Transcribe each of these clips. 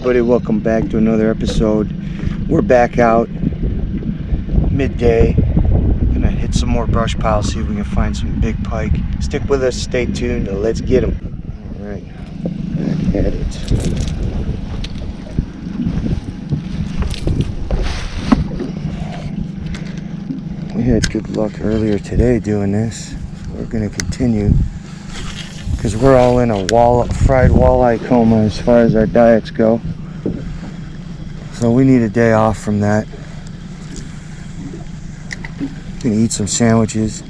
everybody, welcome back to another episode. We're back out midday. Gonna hit some more brush piles, see if we can find some big pike. Stick with us, stay tuned, and let's get them. All right, back at it. We had good luck earlier today doing this, so we're gonna continue because we're all in a fried walleye coma as far as our diets go. So we need a day off from that. Gonna eat some sandwiches,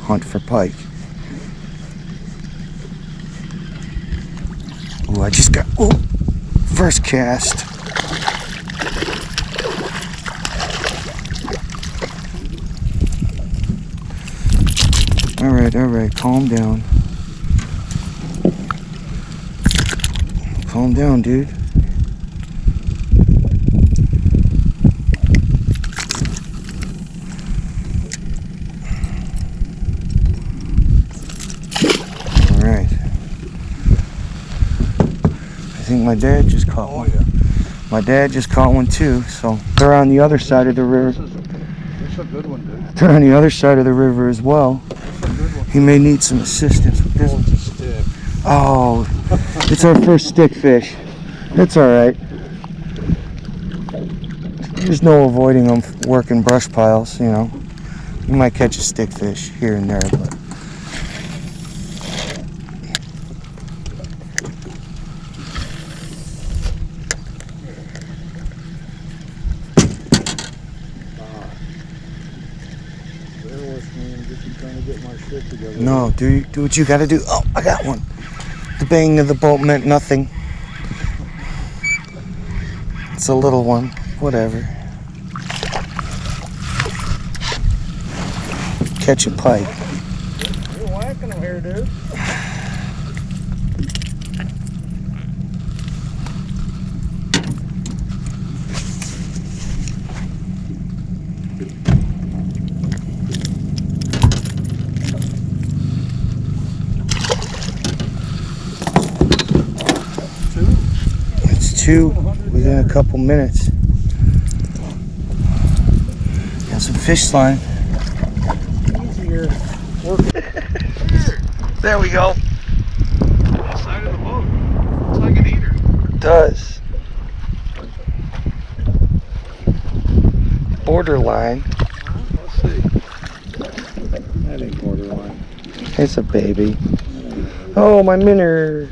hunt for pike. Ooh, I just got first cast. All right, calm down. Calm down, dude. All right. I think my dad just caught one. Yeah. My dad just caught one too, so they're on the other side of the river. This is a good one, dude. They're on the other side of the river as well. He may need some assistance with this. Oh, it's a stick. Oh, it's our first stick fish. It's all right. There's no avoiding them working brush piles, you know. You might catch a stick fish here and there, but no, do what you gotta do. Oh, I got one. The bang of the boat meant nothing. It's a little one, whatever. Catch a pike. You're whacking them here, dude. Two within a couple minutes. Got some fish slime. Easier working. There we go. Side of the boat. It's like an eater. It does. Borderline. Let's see. That ain't borderline. It's a baby. Oh, my minnow.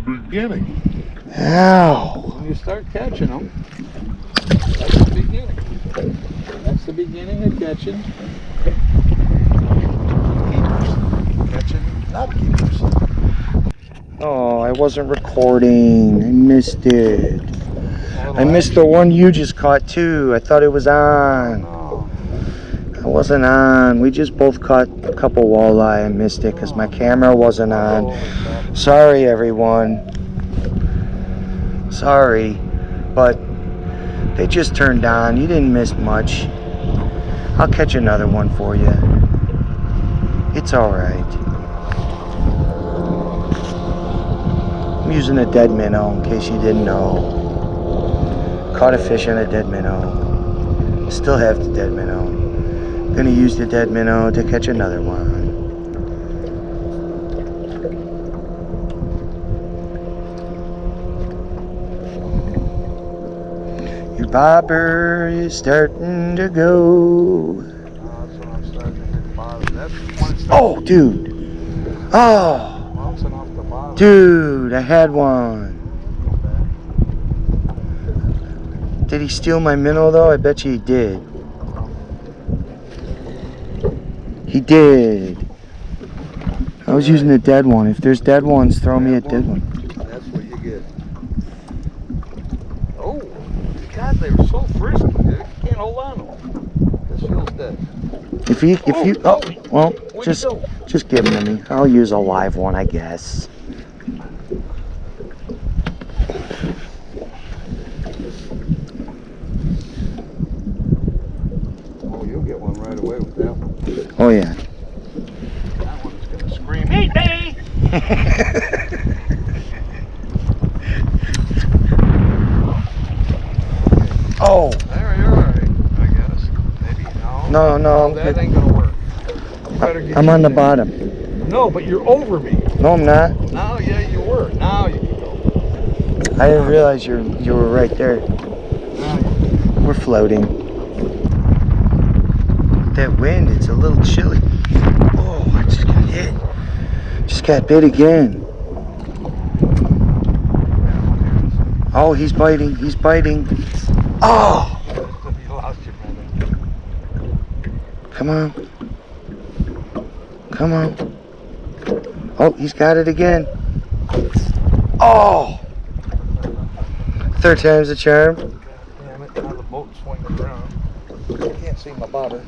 Beginning. Ow. When you start catching them, that's the beginning. That's the beginning of catching. Keepers. Catching not keepers. Oh, I wasn't recording. I missed it. I missed the one you just caught too. I thought it was on. Oh. I wasn't on. We just both caught a couple walleye. I missed it because my camera wasn't on. Sorry, everyone. Sorry, but they just turned on. You didn't miss much. I'll catch another one for you. It's all right. I'm using a dead minnow in case you didn't know. Caught a fish on a dead minnow. Still have the dead minnow. Gonna use the dead minnow to catch another one. Your bobber is starting to go. That's when I'm starting to hit the bottom. That's when it's Oh, dude. Oh, bouncing off the bottom. dude, I had one. Did he steal my minnow though? I bet you he did. He did. I was using a dead one. If there's dead ones, throw me a dead one. That's what you get. Oh, God, they were so frisky, dude. You can't hold on to them. This feels dead. If you, oh, well, Where'd just you go? give them to me. I'll use a live one, I guess. Oh, you'll get get one right away with that one. Oh yeah. That one's gonna scream, eat me! Oh. There, you're alright, I guess. Maybe. No. No. That ain't gonna work. You better get I'm on the in. bottom. No, but you're over me. No, I'm not. Now, yeah, you were. Now you can go. I didn't realize you were right there. Now you We're floating. That wind, it's a little chilly. Oh, I just got hit. Just got bit again. Oh, he's biting. He's biting. Oh! You lost your minute. Come on. Come on. Oh, he's got it again. Oh! Third time's the charm. Damn it, now the boat's swinging around. I can't see my bobber.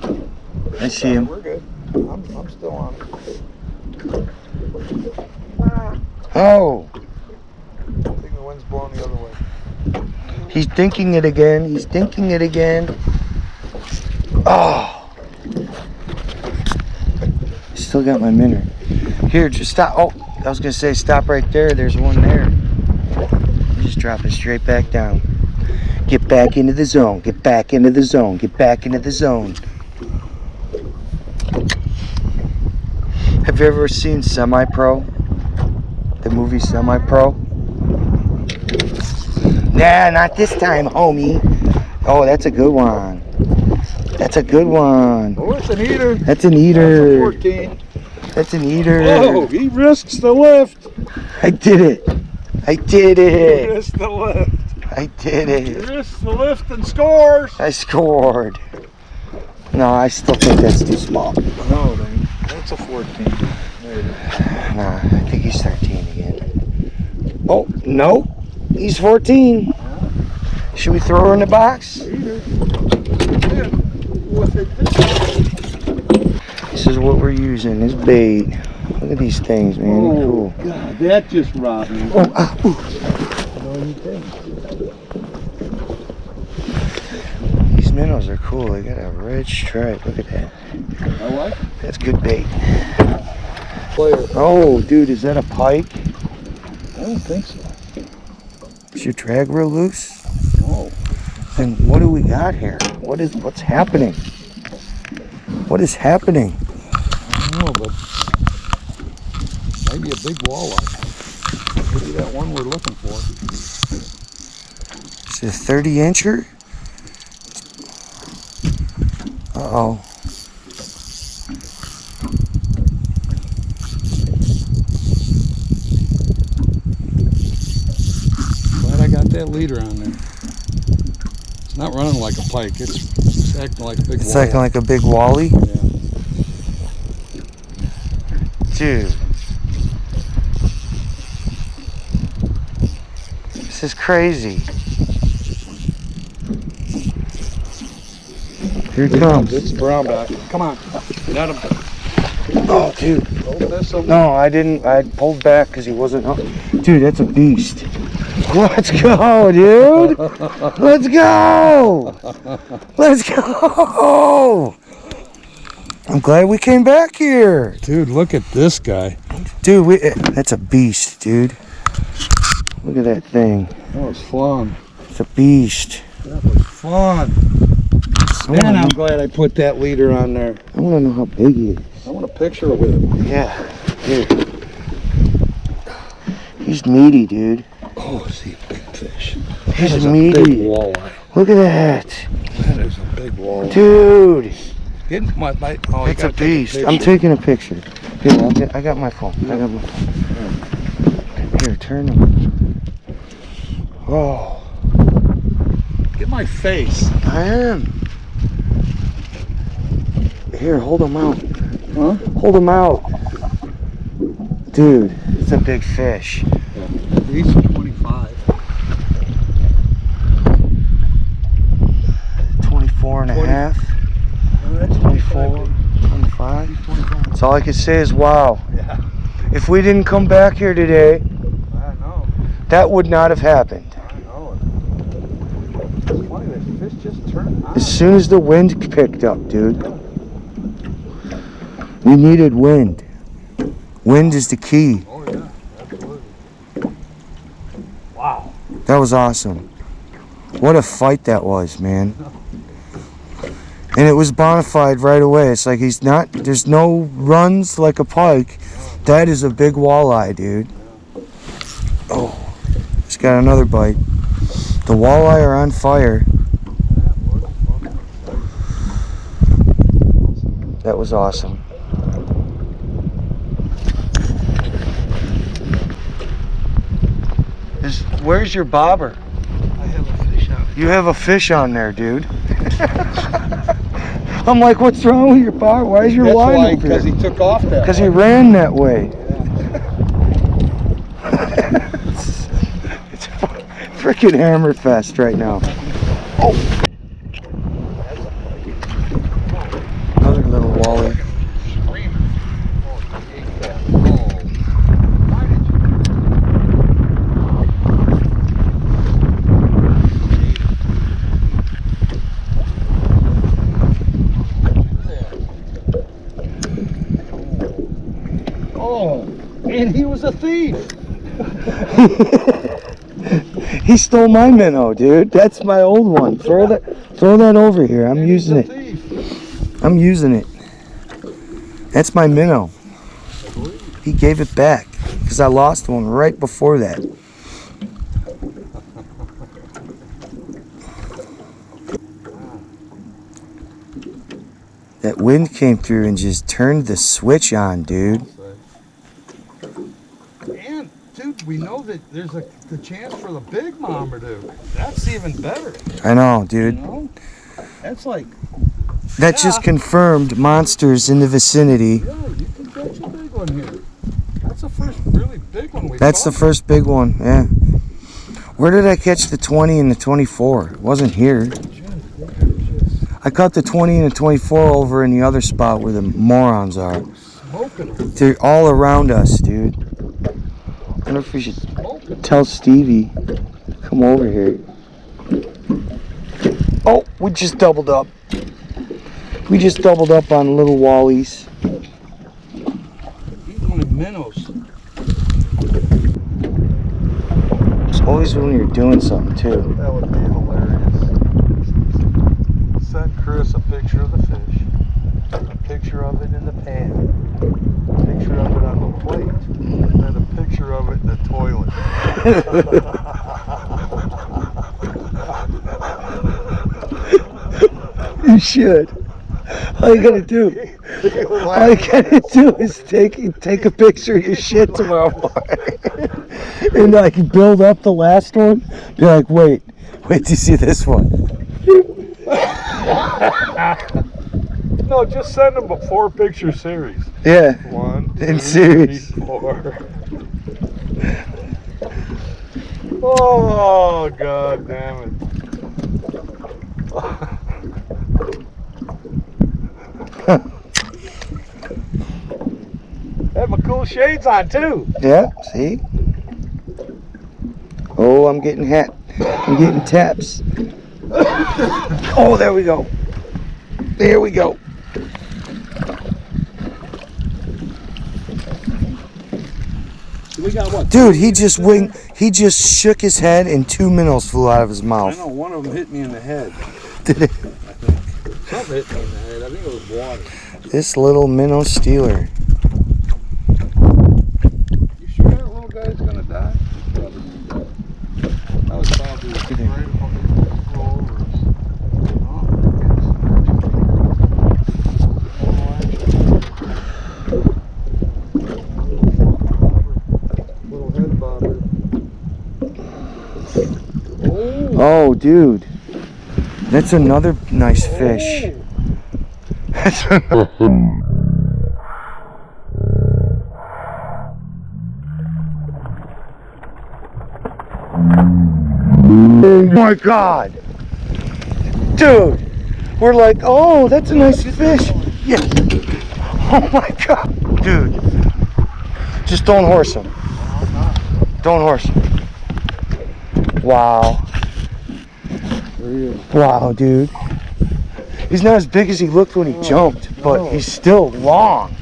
I see him. We're good. I'm still on it. Oh! I think the wind's blowing the other way. He's dinking it again. He's dinking it again. Oh! Still got my minnow. Here, just stop. Oh, I was gonna say stop right there. There's one there. Just drop it straight back down. Get back into the zone. Get back into the zone. Get back into the zone. Have you ever seen Semi-Pro? The movie Semi-Pro? Nah, not this time, homie. Oh, that's a good one. That's a good one. Oh, it's an eater. That's an eater. That's a 14. That's an eater. Whoa, he risks the lift. I did it. I did He it. risks the lift. I did He it. risks the lift and scores. I scored. No, I still think that's too small. No, it ain't. That's a 14. There it is. Nah, I think he's 13 again. Oh, no. He's 14. Should we throw her in the box? Eater. Yeah. With it. This is what we're using, this bait. Look at these things, man. Oh, Cool. God, that just robbed me. Oh, ooh. No, you didn't. These minnows are cool. They got a red stripe. Look at that. I like it. That's good bait. Player. Oh, dude, is that a pike? I don't think so. Is your drag real loose? No. Then what do we got here? What's happening? What is happening? I don't know, but maybe a big walleye. Maybe that one we're looking for. Is it a 30-incher? Uh-oh. Glad I got that leader on there. It's not running like a pike. It's acting like a big It's walleye. acting like a big wally. Yeah. Dude. This is crazy. Here it comes. It's brownback. Come on. Let him. Oh, dude. Don't mess up. No, I didn't. I pulled back because he wasn't. Dude, that's a beast. Let's go, dude. Let's go. Let's go. I'm glad we came back here. Dude, look at this guy. Dude, that's a beast, dude. Look at that thing. That was fun. It's a beast. That was fun. Man, I'm glad I put that leader on there. I want to know how big he is. I want a picture with him. Yeah. Here. He's meaty, dude. Oh, see, big fish. He's That is a meaty. big walleye. Look at that. That is a big walleye. Dude. Get my bite. Oh, you It's a gotta take beast. picture. I'm taking a picture. Here, I got my phone. I got my phone. Here, turn him. Oh. Get my face. I am. Here, hold him out. Huh? Hold him out. Dude, it's a big fish. He's 25. 24 and a 20. half. Oh, that's 24, 25. 25. That's all I can say is wow. Yeah. If we didn't come back here today, I know. that would not have happened. I know it. It's funny, that fish just just turned on. As soon as the wind picked up, dude. We needed wind. Wind is the key. Oh yeah, absolutely. Wow. That was awesome. What a fight that was, man. And it was bona fide right away. It's like there's no runs like a pike. That is a big walleye, dude. Oh, just got another bite. The walleye are on fire. That was awesome. Where's your bobber? I have a fish out. You have a fish on there, dude. I'm like, what's wrong with your bobber? Why is your line over here? Because he took off that. Because he ran that way. It's a freaking hammer fest right now. Oh! Another little walleye. Oh, and he was a thief. He stole my minnow, dude. That's my old one. Throw that over here. I'm using it. I'm using it. That's my minnow. He gave it back because I lost one right before that. That wind came through and just turned the switch on, dude. And, dude, we know that there's the chance for the big Marmaduke. That's even better. I know, dude. You know? That's like... That just confirmed monsters in the vicinity. Yeah, you can catch a big one here. That's the first really big one we've That's the first big one, yeah. Where did I catch the 20 and the 24? It wasn't here. I caught the 20 and the 24 over in the other spot where the morons are. They're all around us, dude. I wonder if we should tell Stevie to come over here. Oh, we just doubled up. We just doubled up on little wallies. He's one of minnows. It's always when you're doing something, too. That would be hilarious. Send Chris a picture of the fish, a picture of it in the pan, a picture of it on the plate, and a picture of it in the toilet. You should. All you gotta do is take a picture of your shit tomorrow morning. And I can build up the last one. Be like, wait to see this one. No, just send them a 4-picture series. Yeah. 1, 2, in series. 3, 4. Oh, God damn it. Have my cool shades on too. Yeah, see? Oh, I'm getting taps. Oh, there we go. There we go. We got what? Dude, he just shook his head and 2 minnows flew out of his I mouth. know one of them hit me in the head. Did it? Something hit me in the head. I think it was water. This little minnow stealer. You sure that little guy's gonna die? That was probably right above the rollovers. Little head bobber. Oh, dude. That's another nice fish. That's another. Oh my God. Dude. We're like, oh, that's a nice fish. Yes. Oh my God. Dude. Just don't horse him. Don't horse him. Wow. Unreal. Wow, dude. He's not as big as he looked when he jumped, but he's still long.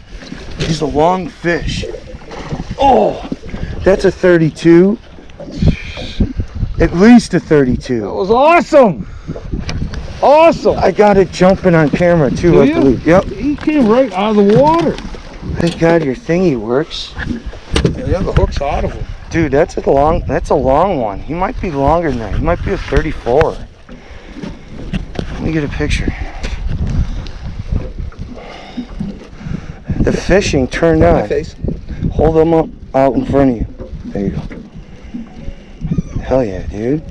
He's a long fish. Oh, that's a 32. At least a 32. That was awesome. Awesome. I got it jumping on camera too, Do I you? believe. Yep. He came right out of the water. Thank God your thingy works. Yeah, the hook's out of him. Dude, that's a long one. He might be longer than that. He might be a 34. Let me get a picture. The fishing turned on. My face. Hold them up out in front of you. There you go. Hell yeah, dude.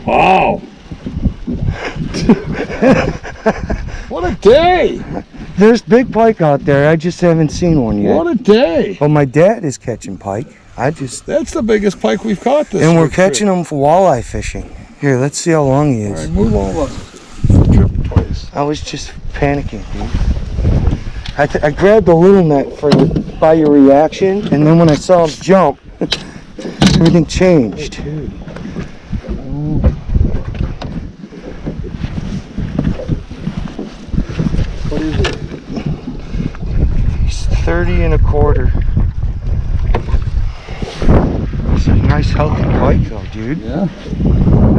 Wow. What a day. There's big pike out there. I just haven't seen one yet. What a day. Well, my dad is catching pike. That's the biggest pike we've caught this And we're trip. catching them for walleye fishing. Here, let's see how long he All is. right, move over. Trip twice. I was just panicking, dude. I grabbed the little net by your reaction, and then when I saw him jump, everything changed. What is it? He's 30 and a quarter. It's a nice healthy pike though, dude. Yeah.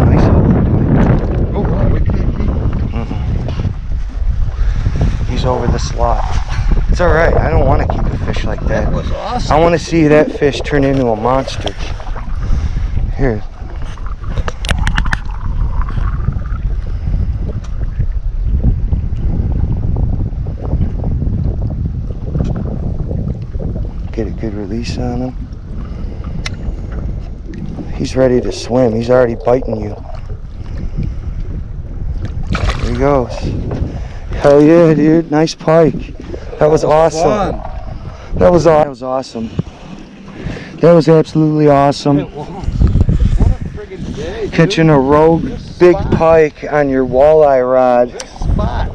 Nice healthy pike. Oh, wow, we can't keep. He's over the slot. It's alright, I don't want to keep a fish like that. That was awesome. I want to see that fish turn into a monster. Here. Get a good release on him. He's ready to swim. He's already biting you. There he goes. Hell yeah, dude. Nice pike. That was awesome. Fun. That was awesome. That was absolutely awesome. What a friggin' day, dude. Catching a rogue This big spot. pike on your walleye rod. This spot.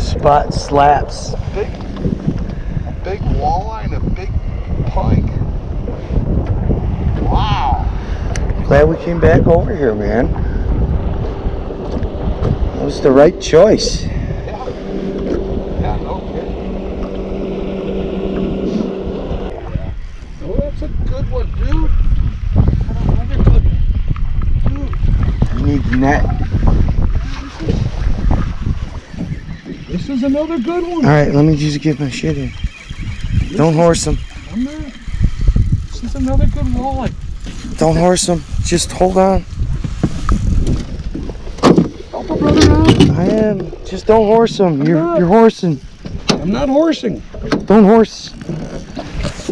Spot slaps. Big walleye and a big pike. Wow. Glad we came back over here, man. That was the right choice. Yeah, no kidding. Oh, that's a good one, dude. Another good. Dude, You need net. this is another good one. All right, let me just get my shit in. Don't horse him. I'm not. This is another good walleye. Don't horse him. Just hold on. Help a brother out. I am. Just don't horse him. You're not. horsing. I'm not horsing. Don't horse.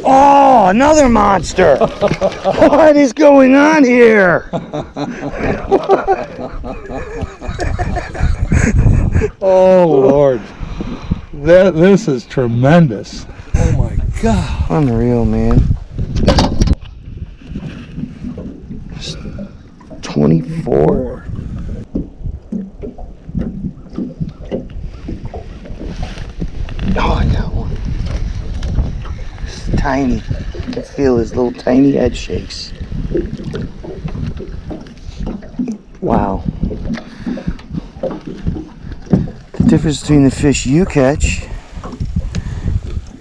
Oh, another monster. What is going on here? Oh Lord, this is tremendous. Oh my God. Unreal, man. 24. Oh, I got one. It's tiny. I can feel his little tiny head shakes. Wow. The difference between the fish you catch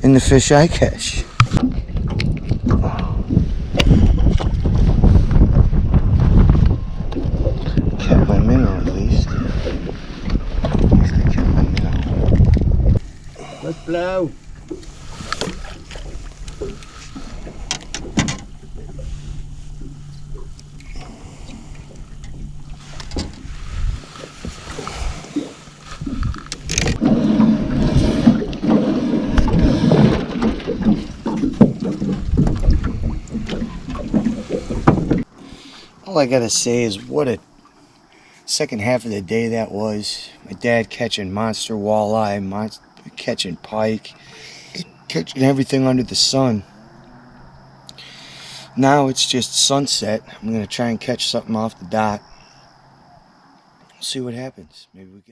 and the fish I catch. Kept my minnow at least. At least I kept my minnow. Let's blow. All I gotta say is what a second half of the day that was. My dad catching monster walleye, catching pike, catching everything under the sun. Now it's just sunset. I'm gonna try and catch something off the dock. See what happens. Maybe we get